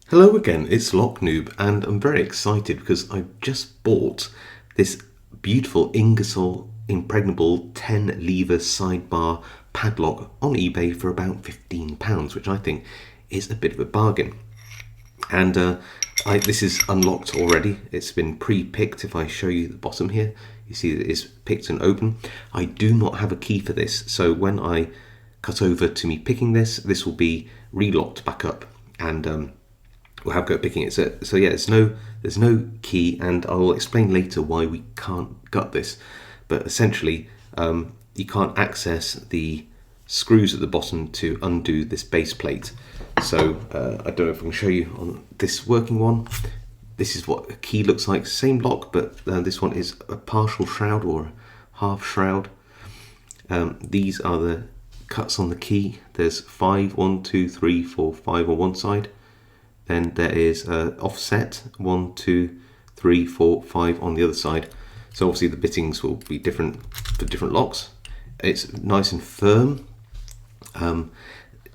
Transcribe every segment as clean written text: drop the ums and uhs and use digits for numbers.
Hello again, it's Noob, and I'm very excited because I just bought this beautiful Ingersoll Impregnable 10 lever sidebar padlock on eBay for about £15, which I think is a bit of a bargain. And this is unlocked already. It's been pre-picked. If I show you the bottom here, you see that it's picked and open. I do not have a key for this, so when I cut over to me picking this will be relocked back up, and we'll have a go at picking it. So yeah, there's no key, and I'll explain later why we can't gut this. But essentially, you can't access the screws at the bottom to undo this base plate. So I don't know if I can show you on this working one. This is what a key looks like. Same lock, but this one is a partial shroud or a half shroud. These are the cuts on the key. There's 5, 1, 2, 3, 4, 5 on one side. Then there is offset 1, 2, 3, 4, 5 on the other side. So obviously the bittings will be different for different locks. It's nice and firm.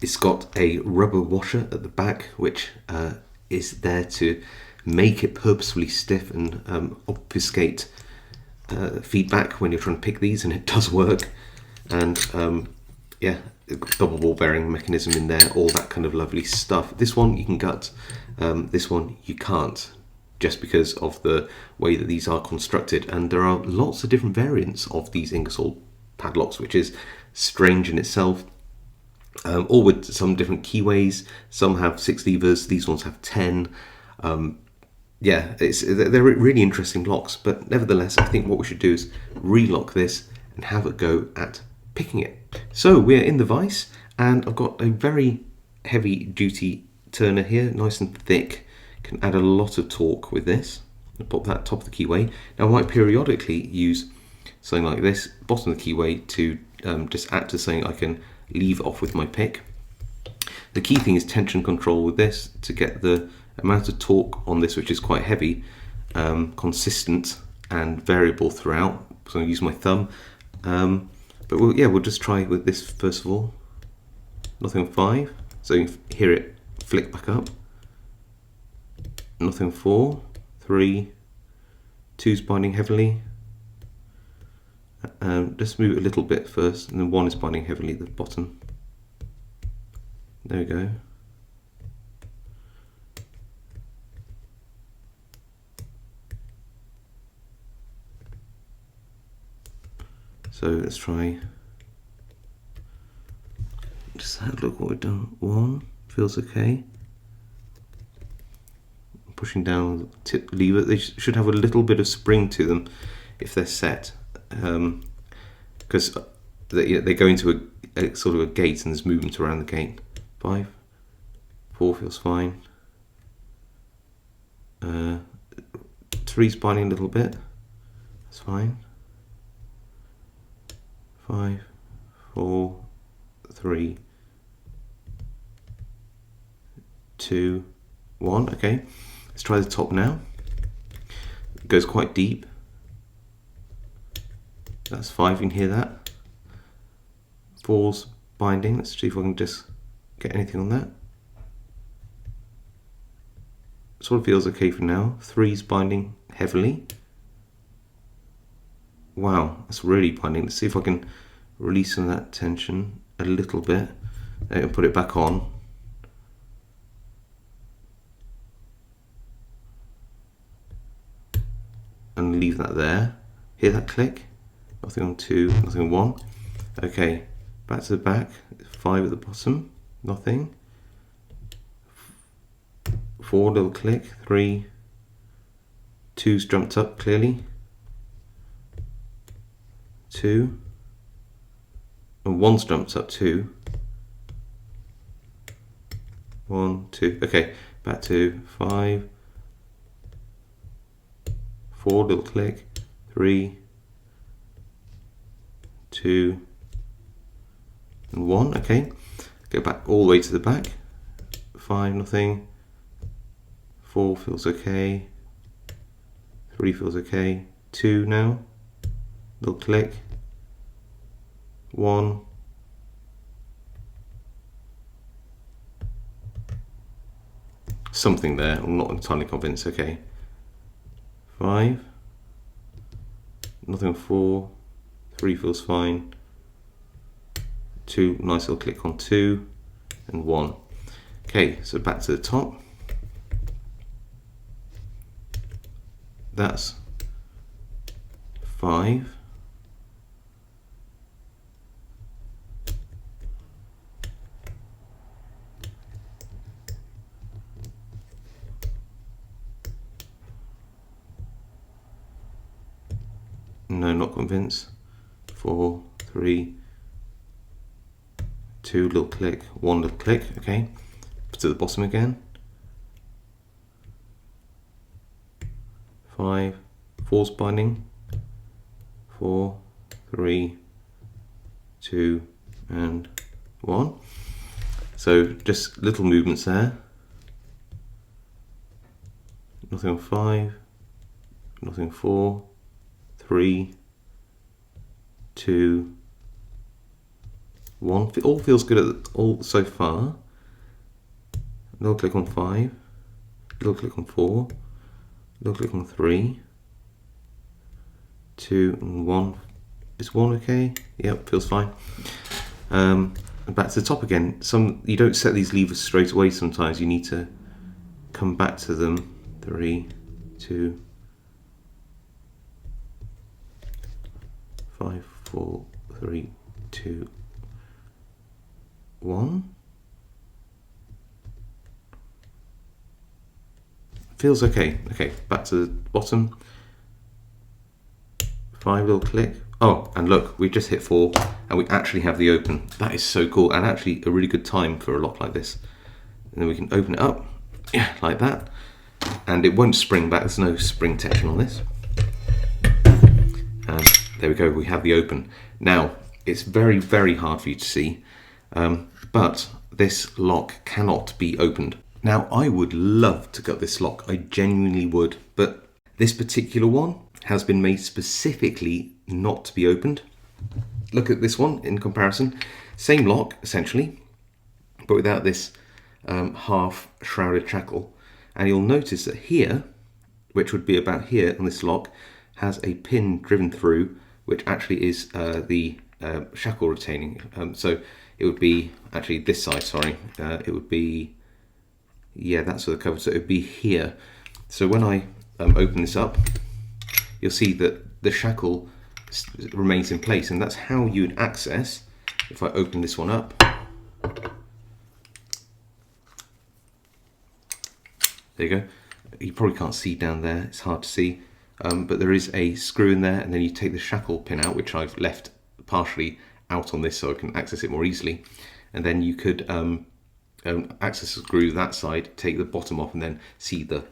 It's got a rubber washer at the back, which is there to make it purposefully stiff and obfuscate feedback when you're trying to pick these, and it does work. And yeah, double ball bearing mechanism in there, all that kind of lovely stuff. This one you can gut, this one you can't, just because of the way that these are constructed. And there are lots of different variants of these Ingersoll padlocks, which is strange in itself. All with some different keyways. Some have 6 levers, these ones have 10. Yeah, they're really interesting locks, but nevertheless, I think what we should do is relock this and have a go at picking it. So we're in the vise, and I've got a very heavy duty turner here, nice and thick. Can add a lot of torque with this. I'll pop that top of the keyway. Now I might periodically use something like this, bottom of the keyway, to just act as something I can leave off with my pick. The key thing is tension control with this to get the amount of torque on this, which is quite heavy, consistent and variable throughout. So I'm using my thumb. But we'll just try with this first of all. Nothing on 5, so you can hear it flick back up. Nothing on 4, 3, 2's binding heavily. Just move it a little bit first, and then 1 is binding heavily at the bottom. There we go. So let's try. Just have a look what we've done. 1 feels okay. Pushing down the tip lever. They should have a little bit of spring to them if they're set, because they go into a sort of a gate, and there's movement around the gate. 5, 4 feels fine. 3's binding a little bit. That's fine. 5, 4, 3, 2, 1. Okay, let's try the top now. It goes quite deep. That's 5, you can hear that. 4's binding. Let's see if I can just get anything on that. Sort of feels okay for now. 3's binding heavily. Wow, that's really binding. Let's see if I can release some of that tension a little bit and put it back on. And leave that there. Hear that click? Nothing on 2, nothing on 1. Okay, back to the back. 5 at the bottom, nothing. 4, little click. 3, 2's jumped up clearly. 2, and 1's jumped up too. 1, 2. Okay, back to 5, 4, little click. 3, 2, and 1. Okay, go back all the way to the back. 5, nothing. 4 feels okay. 3 feels okay. 2 now. Little click. 1. something there. I'm not entirely convinced. Okay. 5. Nothing on 4. 3 feels fine. 2, nice little click on 2. And 1. Okay, so back to the top. That's 5. No, not convinced. 4, 3, 2, little click, 1 little click, okay. To the bottom again. 5, 4's binding. 4, 3, 2, and 1. So just little movements there. Nothing on 5, nothing on 4, 3, 2, 1. It all feels good all so far. Little click on 5, little click on 4, little click on 3, 2, and 1. Is 1 okay? Yep, feels fine. And back to the top again. You don't set these levers straight away sometimes. You need to come back to them. 3, 2, 5, 4, 3, 2, 1. Feels okay. Okay, back to the bottom. 5 little click. Oh, and look, we just hit 4 and we actually have the open. That is so cool, and actually a really good time for a lock like this. And then we can open it up, yeah, like that. And it won't spring back, there's no spring tension on this. And there we go, we have the open. Now, it's very, very hard for you to see, but this lock cannot be opened. Now, I would love to gut this lock, I genuinely would, but this particular one has been made specifically not to be opened. Look at this one in comparison. Same lock, essentially, but without this half shrouded shackle. And you'll notice that here, which would be about here on this lock, has a pin driven through, which actually is the shackle retaining. So it would be, actually this side, sorry, it would be, yeah, that's where the cover, so it would be here. So when I open this up, you'll see that the shackle remains in place, and that's how you would access, if I open this one up, there you go, you probably can't see down there, it's hard to see, but there is a screw in there, and then you take the shackle pin out, which I've left partially out on this so I can access it more easily, and then you could access the screw that side, take the bottom off, and then see the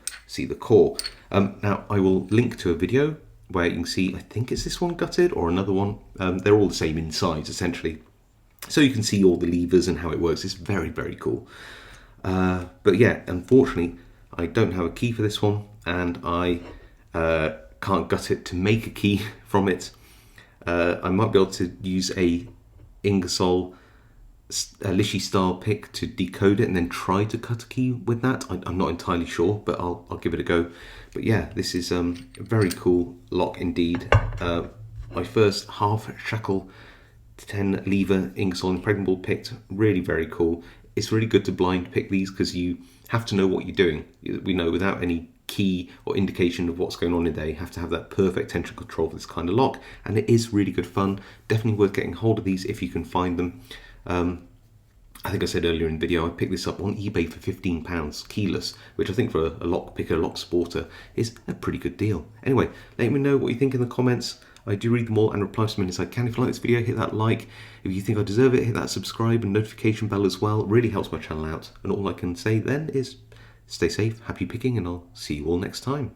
core. Now I will link to a video where you can see, I think it's this one gutted or another one. They're all the same inside essentially, so you can see all the levers and how it works. It's very, very cool. But yeah, unfortunately I don't have a key for this one, and I can't gut it to make a key from it. I might be able to use a Ingersoll Lishy style pick to decode it and then try to cut a key with that. I'm not entirely sure, but I'll give it a go. But yeah, this is a very cool lock indeed. My first half shackle 10 lever Ingersoll Impregnable picked, really very cool. It's really good to blind pick these because you have to know what you're doing. We know without any key or indication of what's going on in there, you have to have that perfect tension control for this kind of lock, and it is really good fun. Definitely worth getting hold of these if you can find them. I think I said earlier in the video, I picked this up on eBay for £15 keyless, which I think for a lock picker, lock sporter, is a pretty good deal. Anyway, let me know what you think in the comments. I do read them all and reply to them as I can. If you like this video, hit that like. If you think I deserve it, hit that subscribe and notification bell as well. It really helps my channel out. And all I can say then is stay safe, happy picking, and I'll see you all next time.